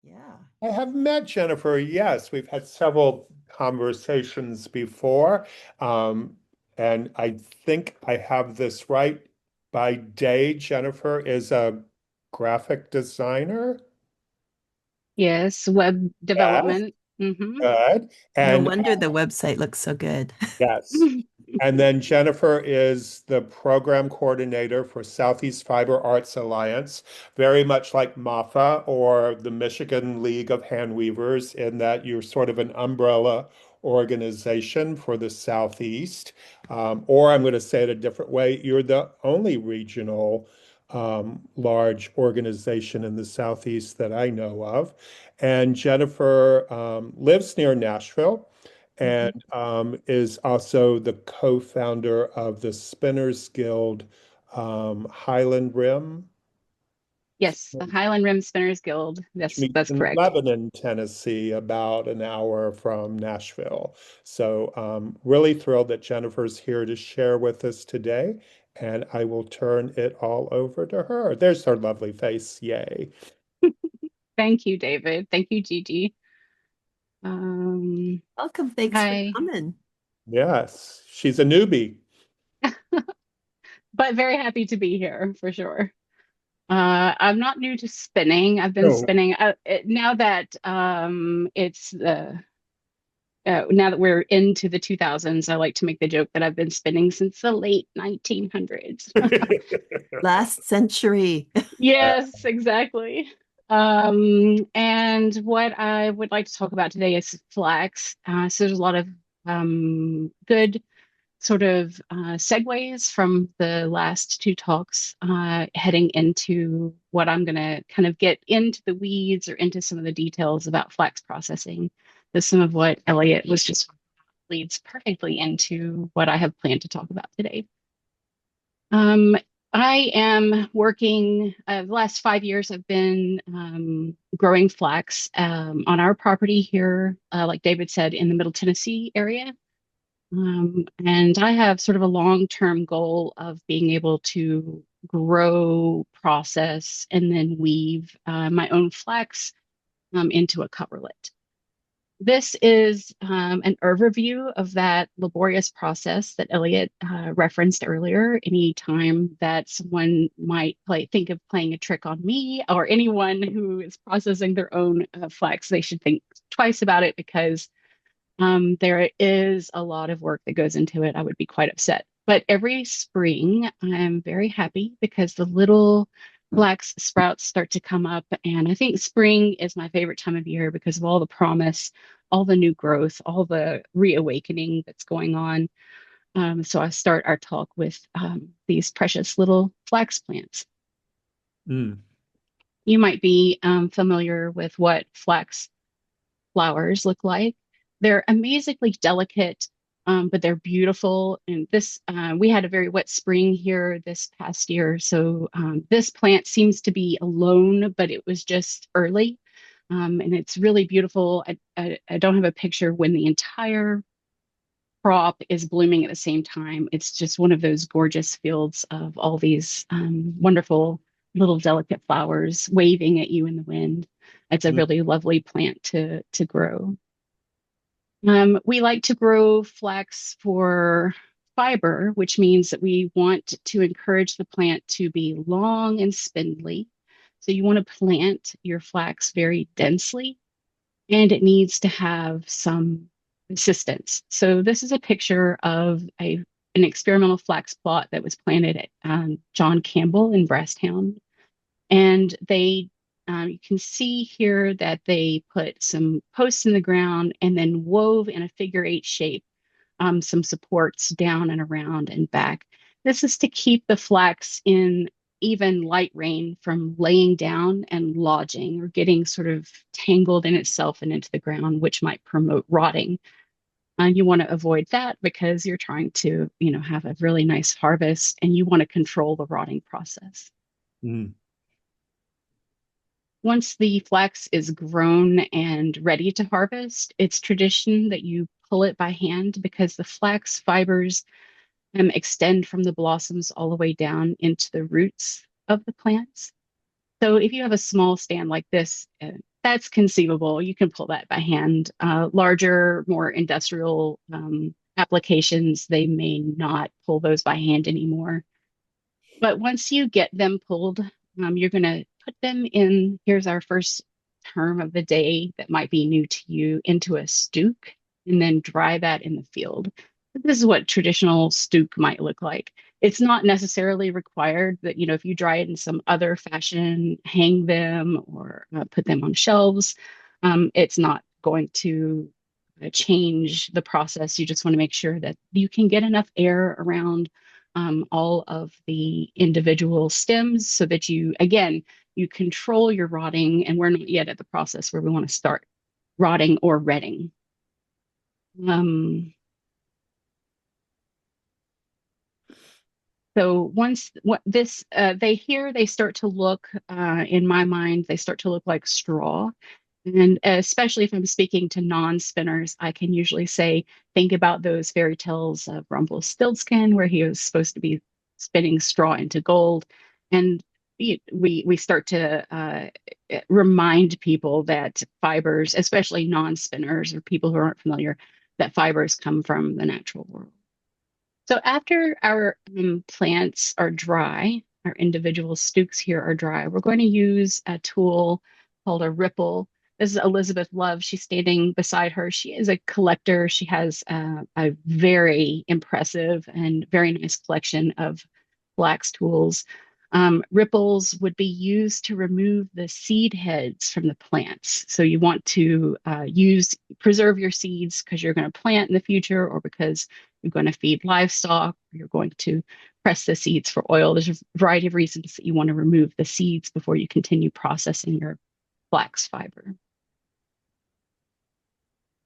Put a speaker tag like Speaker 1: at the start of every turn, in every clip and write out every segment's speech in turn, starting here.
Speaker 1: Yeah.
Speaker 2: I have met Jennifer. Yes, we've had several conversations before. Um, and I think I have this right. By day, Jennifer is a graphic designer.
Speaker 3: Yes, web
Speaker 2: Yes,
Speaker 3: development. Hmm.
Speaker 2: good.
Speaker 1: No
Speaker 2: And
Speaker 1: wonder the website looks so good.
Speaker 2: yes. And then Jennifer is the program coordinator for Southeast Fiber Arts Alliance, very much like MAFA or the Michigan League of Handweavers, in that you're sort of an umbrella organization for the Southeast. Or I'm going to say it a different way, you're the only regional large organization in the Southeast that I know of. And Jennifer lives near Nashville and
Speaker 3: Mhm.
Speaker 2: is also the co-founder of the Spinners Guild Highland Rim,
Speaker 3: Yes, the Highland Rim Spinners Guild.
Speaker 2: which
Speaker 3: That's
Speaker 2: meets
Speaker 3: that's
Speaker 2: in
Speaker 3: correct.
Speaker 2: Lebanon, Tennessee, about an hour from Nashville. So really thrilled that Jennifer's here to share with us today, and I will turn it all over to her. There's her lovely face. Yay.
Speaker 3: Thank you, David. Thank you, Gigi. Um,
Speaker 1: Welcome. Thanks for
Speaker 3: I,
Speaker 1: coming.
Speaker 2: Yes, she's a newbie.
Speaker 3: but very happy to be here for sure. I'm not new to spinning. I've been
Speaker 2: No.
Speaker 3: spinning now that it's now that we're into the 2000s. I like to make the joke that I've been spinning since the late 1900s.
Speaker 1: Last century.
Speaker 3: Yes, exactly. And what I would like to talk about today is flax. So there's a lot of good sort of segues from the last two talks, heading into what I'm going to kind of get into the weeds or into some of the details about flax processing. So some of what Elliot was just leads perfectly into what I have planned to talk about today. Um, I am working, the last 5 years, I've been growing flax on our property here, like David said, in the Middle Tennessee area. And I have sort of a long-term goal of being able to grow, process, and then weave my own flax into a coverlet. This is an overview of that laborious process that Elliot referenced earlier. Any time that someone might think of playing a trick on me or anyone who is processing their own flax, they should think twice about it because there is a lot of work that goes into it. I would be quite upset. But every spring, I'm very happy because the little flax sprouts start to come up. And I think spring is my favorite time of year because of all the promise, all the new growth, all the reawakening that's going on. So I start our talk with these precious little flax plants.
Speaker 2: Mm.
Speaker 3: You might be familiar with what flax flowers look like. They're amazingly delicate, but they're beautiful. And this, we had a very wet spring here this past year. So this plant seems to be alone, but it was just early. And it's really beautiful. I don't have a picture when the entire crop is blooming at the same time. It's just one of those gorgeous fields of all these wonderful little delicate flowers waving at you in the wind. It's a
Speaker 2: Mm.
Speaker 3: really lovely plant to grow. We like to grow flax for fiber, which means that we want to encourage the plant to be long and spindly. So you want to plant your flax very densely, and it needs to have some resistance. So this is a picture of an experimental flax plot that was planted at John Campbell in Brasstown, and you can see here that they put some posts in the ground and then wove in a figure-8 shape some supports down and around and back. This is to keep the flax in even light rain from laying down and lodging or getting sort of tangled in itself and into the ground, which might promote rotting. You want to avoid that because you're trying to, have a really nice harvest and you want to control the rotting process.
Speaker 2: Mm.
Speaker 3: Once the flax is grown and ready to harvest, it's tradition that you pull it by hand because the flax fibers extend from the blossoms all the way down into the roots of the plants. So if you have a small stand like this, that's conceivable. You can pull that by hand. Larger, more industrial applications, they may not pull those by hand anymore. But once you get them pulled, you're going to put them in. Here's our first term of the day that might be new to you, into a stook, and then dry that in the field. This is what traditional stook might look like. It's not necessarily required that, if you dry it in some other fashion, hang them or put them on shelves, it's not going to change the process. You just want to make sure that you can get enough air around all of the individual stems so that you control your rotting, and we're not yet at the process where we want to start rotting or retting. So once they start to look, in my mind, they start to look like straw. And especially if I'm speaking to non-spinners, I can usually say, think about those fairy tales of Rumpelstiltskin, where he was supposed to be spinning straw into gold. And we start to remind people that fibers, especially non-spinners or people who aren't familiar, that fibers come from the natural world. So after our plants are dry, our individual stooks here are dry, we're going to use a tool called a ripple. This is Elizabeth Love. She's standing beside her. She is a collector. She has a very impressive and very nice collection of flax tools. Ripples would be used to remove the seed heads from the plants. So you want to preserve your seeds because you're going to plant in the future, or because you're going to feed livestock, or you're going to press the seeds for oil. There's a variety of reasons that you want to remove the seeds before you continue processing your flax fiber.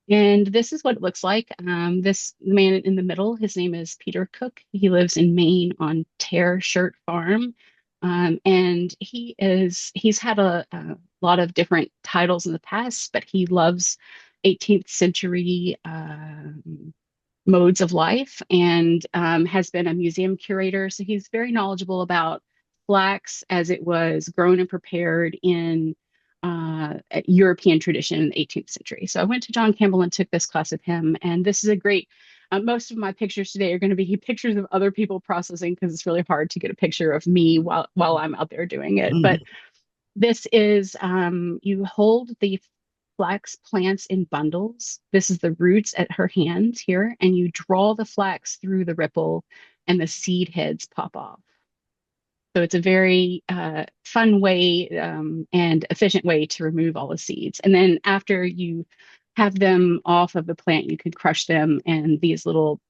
Speaker 3: And this is what it looks like. This man in the middle, his name is Peter Cook. He lives in Maine on Tear Shirt Farm. And he's had a lot of different titles in the past, but he loves 18th century modes of life, and has been a museum curator. So he's very knowledgeable about flax as it was grown and prepared in European tradition in the 18th century. So I went to John Campbell and took this class with him, and this is a great. Most of my pictures today are going to be pictures of other people processing, because it's really hard to get a picture of me while I'm out there doing it. But this is you hold the flax plants in bundles. This is the roots at her hand here, and you draw the flax through the ripple, and the seed heads pop off. So it's a very fun way and efficient way to remove all the seeds. And then after you have them off of the plant, you could crush them, and these little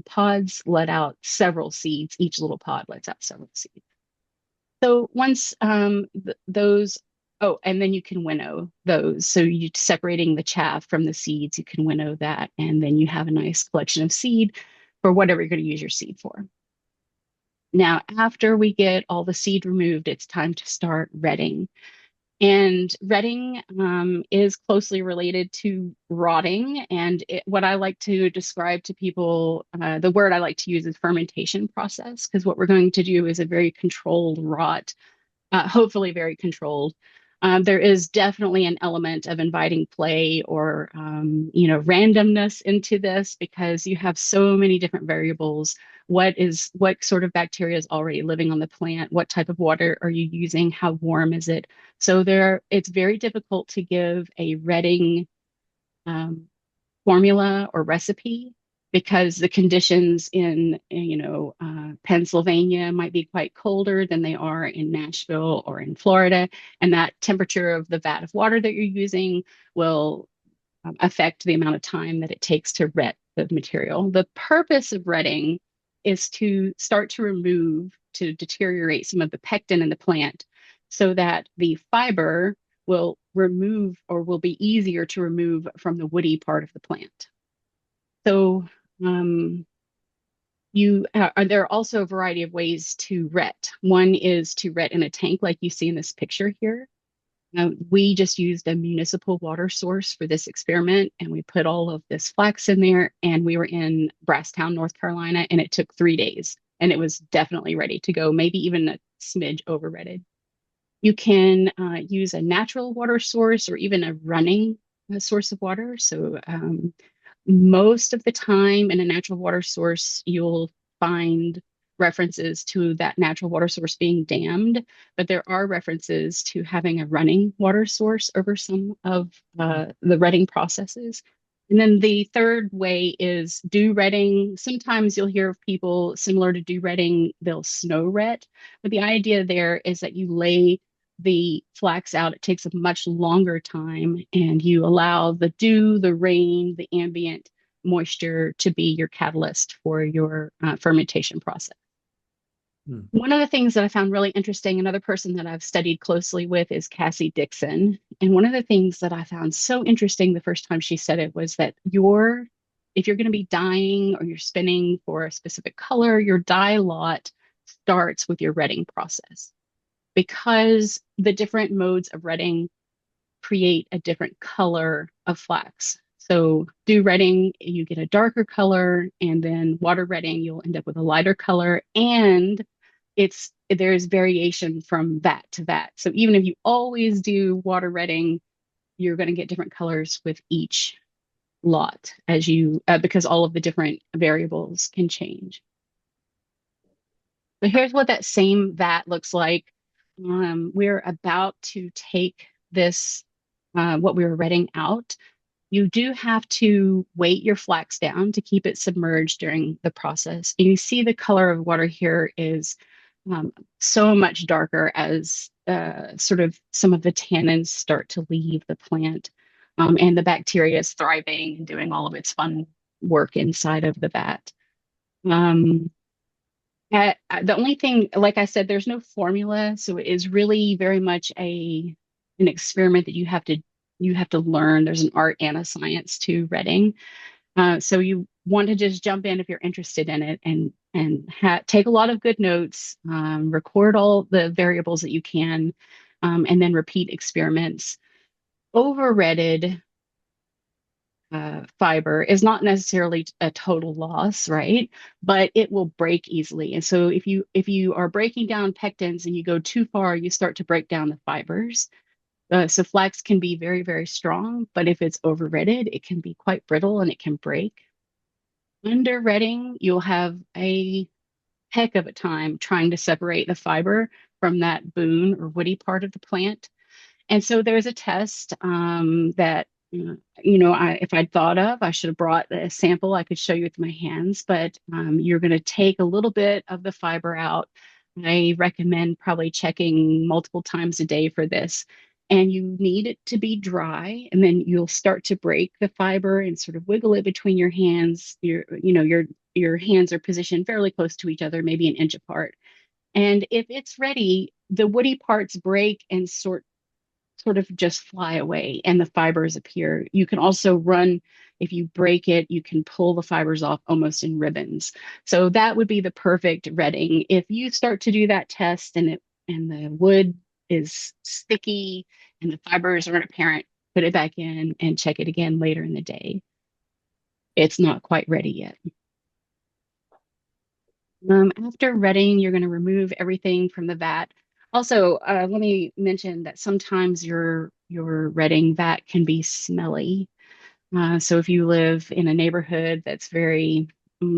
Speaker 3: pods let out several seeds. Each little pod lets out several seeds. So once those, oh, and then you can winnow those. So you separating the chaff from the seeds, you can winnow that, and then you have a nice collection of seed for whatever you're going to use your seed for. Now, after we get all the seed removed, it's time to start retting. And retting is closely related to rotting. And what I like to describe to people, the word I like to use is fermentation process, because what we're going to do is a very controlled rot, hopefully very controlled. There is definitely an element of inviting play or randomness into this, because you have so many different variables. What sort of bacteria is already living on the plant? What type of water are you using? How warm is it? So it's very difficult to give a retting formula or recipe, because the conditions in Pennsylvania might be quite colder than they are in Nashville or in Florida, and that temperature of the vat of water that you're using will affect the amount of time that it takes to ret the material. The purpose of retting is to start to deteriorate some of the pectin in the plant, so that the fiber will be easier to remove from the woody part of the plant. So there are also a variety of ways to ret. One is to ret in a tank like you see in this picture here. We just used a municipal water source for this experiment, and we put all of this flax in there, and we were in Brasstown, North Carolina, and it took 3 days, and it was definitely ready to go, maybe even a smidge over retted. You can use a natural water source or even a running source of water. So most of the time in a natural water source, you'll find references to that natural water source being dammed, but there are references to having a running water source over some of the retting processes. And then the third way is dew retting. Sometimes you'll hear of people similar to dew retting, they'll snow ret, but the idea there is that you lay the flax out. It takes a much longer time, and you allow the dew, the rain, the ambient moisture to be your catalyst for your fermentation process.
Speaker 2: Hmm.
Speaker 3: One of the things that I found really interesting, another person that I've studied closely with is Cassie Dixon. And one of the things that I found so interesting the first time she said it was that if you're going to be dyeing or you're spinning for a specific color, your dye lot starts with your retting process, because the different modes of retting create a different color of flax. So dew retting, you get a darker color, and then water retting, you'll end up with a lighter color. And there's variation from vat to vat. So even if you always do water retting, you're going to get different colors with each lot as you because all of the different variables can change. So here's what that same vat looks like. We're about to take this, what we were retting out. You do have to weight your flax down to keep it submerged during the process. And you see the color of water here is so much darker as sort of some of the tannins start to leave the plant. And the bacteria is thriving and doing all of its fun work inside of the vat. The only thing, like I said, there's no formula, so it is really very much an experiment that you have to learn. There's an art and a science to retting. So you want to just jump in if you're interested in it, and take a lot of good notes, record all the variables that you can, and then repeat experiments. Over-retted fiber is not necessarily a total loss, right? But it will break easily. And so if you are breaking down pectins and you go too far, you start to break down the fibers. So flax can be very, very strong, but if it's over-retted, it can be quite brittle and it can break. Under retting, you'll have a heck of a time trying to separate the fiber from that boon or woody part of the plant. And so there's a test that, if I'd thought of, I should have brought a sample I could show you with my hands, but you're going to take a little bit of the fiber out. I recommend probably checking multiple times a day for this. And you need it to be dry, and then you'll start to break the fiber and sort of wiggle it between your hands. Your hands are positioned fairly close to each other, maybe an inch apart. And if it's ready, the woody parts break and sort of just fly away and the fibers appear. You can also run, if you break it, you can pull the fibers off almost in ribbons. So that would be the perfect retting. If you start to do that test and the wood is sticky and the fibers aren't apparent, put it back in and check it again later in the day. It's not quite ready yet. After retting, you're going to remove everything from the vat. Also, let me mention that sometimes your retting vat can be smelly. So if you live in a neighborhood that's very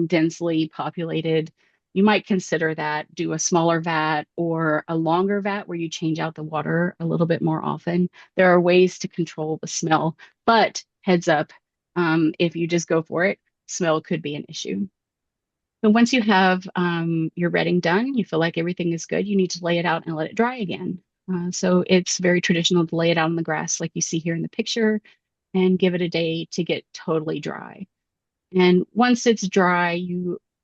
Speaker 3: densely populated, you might consider that. Do a smaller vat or a longer vat where you change out the water a little bit more often. There are ways to control the smell, but heads up, if you just go for it, smell could be an issue. So once you have your retting done, you feel like everything is good, you need to lay it out and let it dry again. So it's very traditional to lay it out on the grass like you see here in the picture and give it a day to get totally dry. And once it's dry,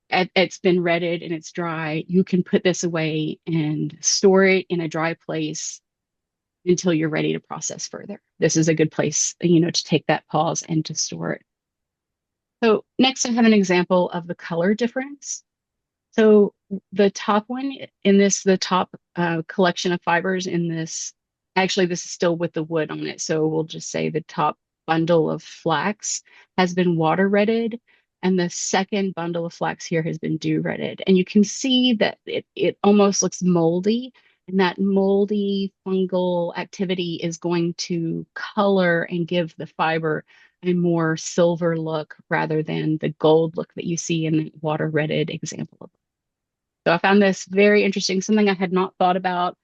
Speaker 3: it's been retted and it's dry, you can put this away and store it in a dry place until you're ready to process further. This is a good place, to take that pause and to store it. So next I have an example of the color difference. So the top one in the top collection of fibers in this, actually this is still with the wood on it. So we'll just say the top bundle of flax has been water retted, and the second bundle of flax here has been dew retted. And you can see that it almost looks moldy. And that moldy fungal activity is going to color and give the fiber a more silver look rather than the gold look that you see in the water retted example. So I found this very interesting, something I had not thought about,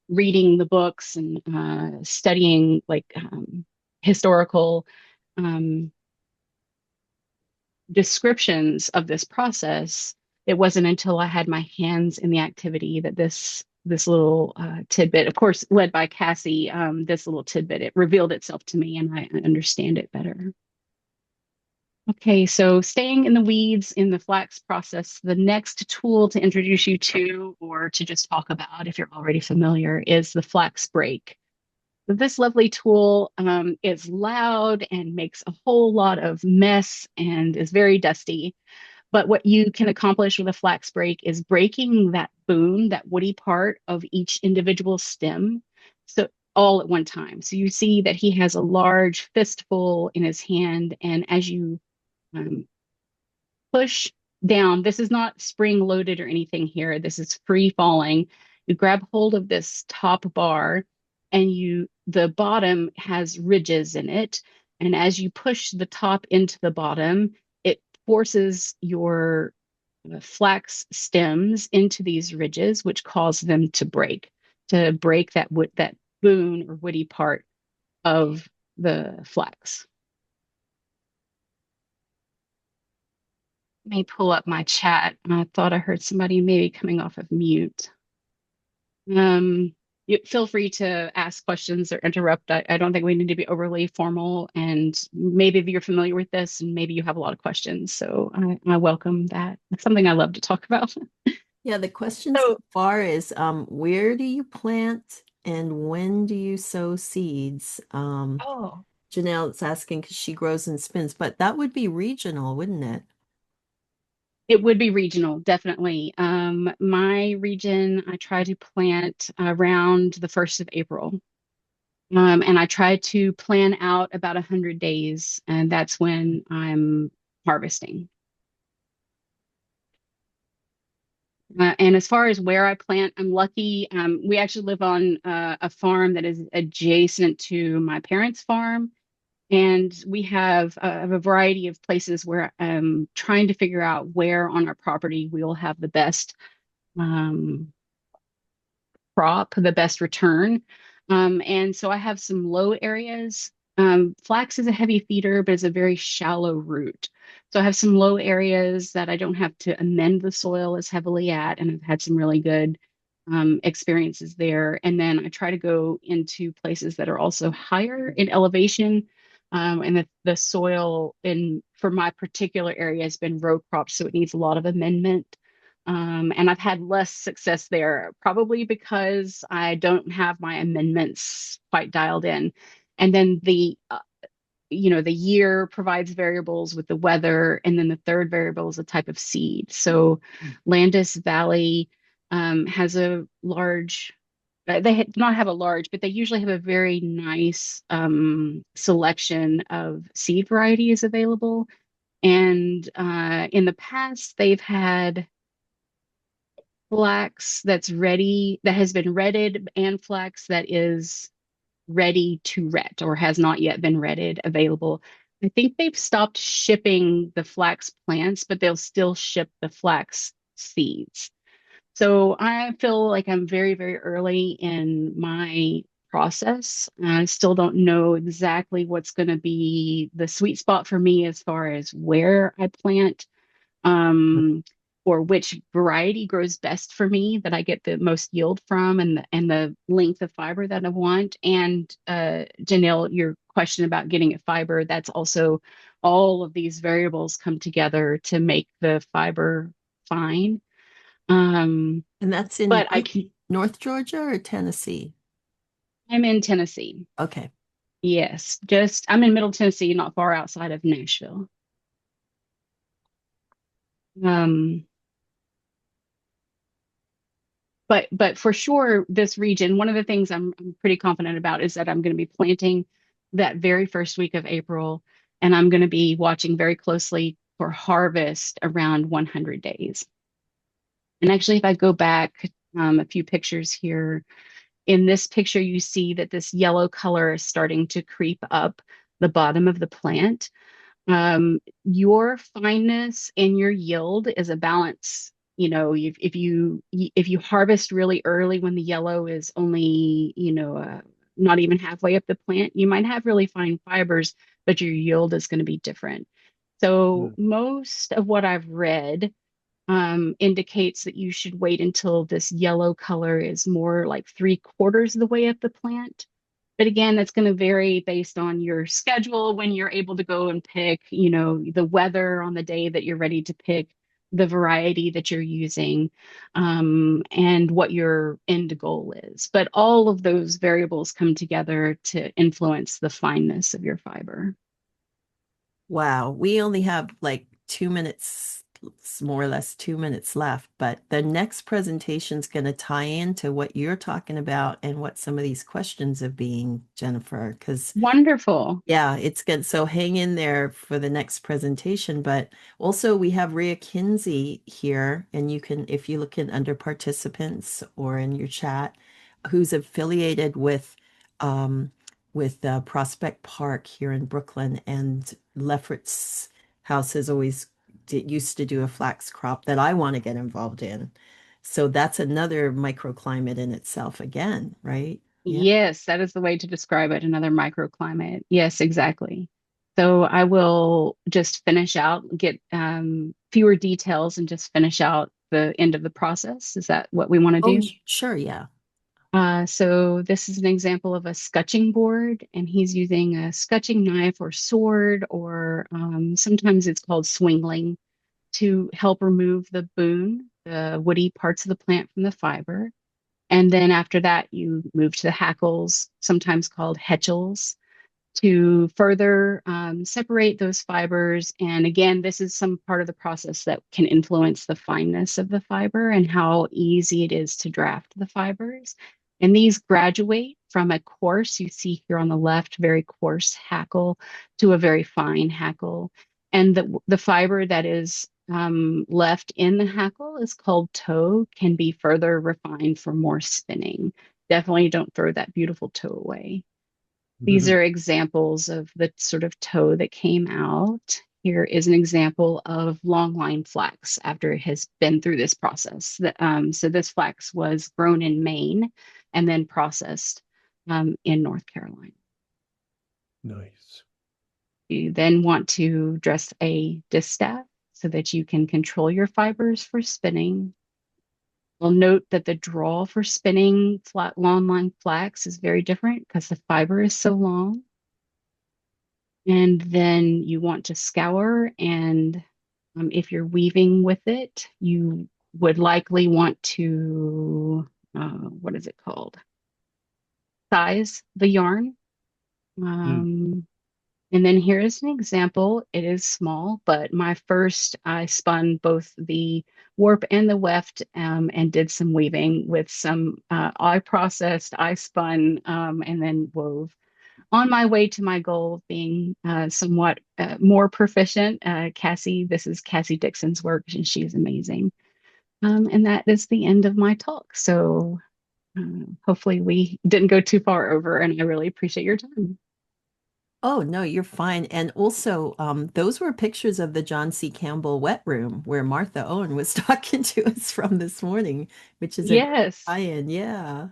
Speaker 3: reading the books and studying like historical um, descriptions of this process. It wasn't until I had my hands in the activity that this little tidbit, of course, led by Cassie, this little tidbit, it revealed itself to me and I understand it better. Okay, so staying in the weeds in the flax process, the next tool to introduce you to, or to just talk about if you're already familiar, is the flax break. This lovely tool is loud and makes a whole lot of mess and is very dusty. But what you can accomplish with a flax break is breaking that boon, that woody part of each individual stem, so all at one time. So you see that he has a large fistful in his hand, and as you um, push down. This is not spring loaded or anything here. This is free falling. You grab hold of this top bar and the bottom has ridges in it. And as you push the top into the bottom, it forces your flax stems into these ridges, which cause them to break that boon or woody part of the flax. Let me pull up my chat. I thought I heard somebody maybe coming off of mute. Feel free to ask questions or interrupt. I don't think we need to be overly formal, and maybe if you're familiar with this and maybe you have a lot of questions. So I welcome that. It's something I love to talk about.
Speaker 1: Yeah, the question so far is where do you plant and when do you sow seeds?
Speaker 3: Oh,
Speaker 1: Janelle's asking because she grows and spins, but that would be regional, wouldn't it?
Speaker 3: it would be regional, definitely. My region, I try to plant around the 1st of April. And I try to plan out about 100 days, and that's when I'm harvesting. And as far as where I plant, I'm lucky. We actually live on a farm that is adjacent to my parents' farm. And we have a variety of places where I'm trying to figure out where on our property we'll have the best um, crop, the best return. And so I have some low areas. Flax is a heavy feeder, but it's a very shallow root. So I have some low areas that I don't have to amend the soil as heavily at, and I've had some really good experiences there. And then I try to go into places that are also higher in elevation. And the soil for my particular area has been row cropped, so it needs a lot of amendment. And I've had less success there, probably because I don't have my amendments quite dialed in. And then the year provides variables with the weather, and then the third variable is the type of seed. So Landis Valley has a large, do not have a large, but they usually have a very nice selection of seed varieties available. And in the past, they've had flax that has been retted, and flax that is ready to ret or has not yet been retted available. I think they've stopped shipping the flax plants, but they'll still ship the flax seeds. So I feel like I'm very, very early in my process. I still don't know exactly what's going to be the sweet spot for me as far as where I plant, or which variety grows best for me that I get the most yield from, and the length of fiber that I want. And Janelle, your question about getting at fiber, that's also all of these variables come together to make the fiber fine.
Speaker 1: And that's in
Speaker 3: But
Speaker 1: North Georgia or Tennessee?
Speaker 3: I'm in Tennessee.
Speaker 1: Okay.
Speaker 3: Yes, I'm in Middle Tennessee, not far outside of Nashville. Um, but for sure, this region, one of the things I'm pretty confident about is that I'm going to be planting that very first week of April, and I'm going to be watching very closely for harvest around 100 days. And actually, if I go back a few pictures here. In this picture, you see that this yellow color is starting to creep up the bottom of the plant. Your fineness and your yield is a balance. If you harvest really early when the yellow is only, not even halfway up the plant, you might have really fine fibers, but your yield is going to be different. So
Speaker 2: Mm.
Speaker 3: most of what I've read indicates that you should wait until this yellow color is more like 3/4 of the way up the plant. But again, that's going to vary based on your schedule, when you're able to go and pick, the weather on the day that you're ready to pick, the variety that you're using, and what your end goal is. But all of those variables come together to influence the fineness of your fiber.
Speaker 1: Wow, we only have like 2 minutes, more or less 2 minutes left, but the next presentation is going to tie into what you're talking about and what some of these questions are being, Jennifer, because
Speaker 3: Wonderful.
Speaker 1: yeah, it's good. So hang in there for the next presentation. But also we have Rhea Kinsey here, and you can, if you look in under participants or in your chat, who's affiliated um with Prospect Park here in Brooklyn, and Lefferts House has always used to do a flax crop that I want to get involved in. So that's another microclimate in itself again, right? Yeah.
Speaker 3: Yes, that is the way to describe it. Another microclimate. Yes, exactly. So I will just finish out, get fewer details and just finish out the end of the process. Is that what we want to
Speaker 1: Oh,
Speaker 3: do?
Speaker 1: sure, yeah.
Speaker 3: So this is an example of a scutching board, and he's using a scutching knife or sword, or sometimes it's called swingling, to help remove the boon, the woody parts of the plant from the fiber. And then after that, you move to the hackles, sometimes called hetchels, to further separate those fibers. And again, this is some part of the process that can influence the fineness of the fiber and how easy it is to draft the fibers. And these graduate from a coarse, you see here on the left, very coarse hackle, to a very fine hackle. And the fiber that is left in the hackle is called tow, can be further refined for more spinning. Definitely don't throw that beautiful tow away. These are examples of the sort of tow that came out. Here is an example of longline flax after it has been through this process. So this flax was grown in Maine and then processed in North Carolina.
Speaker 2: Nice.
Speaker 3: You then want to dress a distaff so that you can control your fibers for spinning. You'll note that the draw for spinning flat longline flax is very different because the fiber is so long. And then you want to scour, and if you're weaving with it, you would likely want to, what is it called? Size the yarn.
Speaker 2: Mm.
Speaker 3: Um, and then here is an example. It is small, but I spun both the warp and the weft, and did some weaving with some, I processed, I spun, and then wove on my way to my goal of being somewhat more proficient. This is Cassie Dixon's work, and she's amazing. And that is the end of my talk. So hopefully we didn't go too far over, and I really appreciate your time.
Speaker 1: Oh, no, you're fine. And also, those were pictures of the John C. Campbell wet room where Martha Owen was talking to us from this morning, which is a great
Speaker 3: Yes.
Speaker 1: tie-in. Yeah.